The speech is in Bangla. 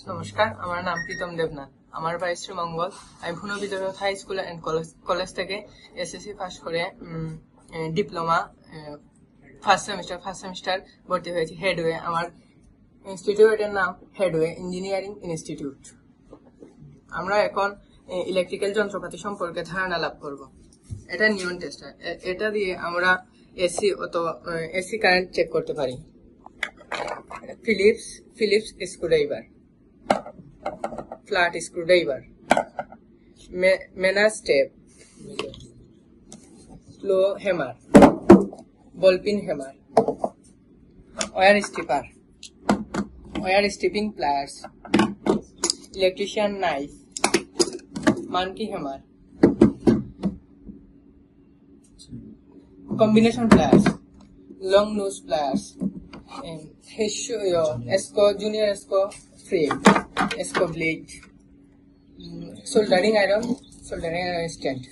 নমস্কার, আমার নাম প্রীতম দেবনাথ। আমার বাড়ি শ্রীমঙ্গল। আমি ভুনো বিদ্যাপীঠ হাই স্কুল এন্ড কলেজ থেকে এসএসসি পাস করে ডিপ্লোমা ফার্স্ট সেমিস্টার ভর্তি হয়েছি হেডওয়ে। আমার ইনস্টিটিউটের নাম হেডওয়ে ইঞ্জিনিয়ারিং ইনস্টিটিউট। আমরা এখন ইলেকট্রিক্যাল যন্ত্রপাতি সম্পর্কে ধারণা লাভ করব। এটা নিউন টেস্টার। এটা দিয়ে আমরা এসি কারেন্ট চেক করতে পারি। Philips screwdriver, flat screwdriver, mains tape, slow hammer, ball pein hammer, wire stripping pliers, electrician knife, monkey hammer, combination pliers, long nose pliers, junior esco frame, esco blade, soldering iron stand.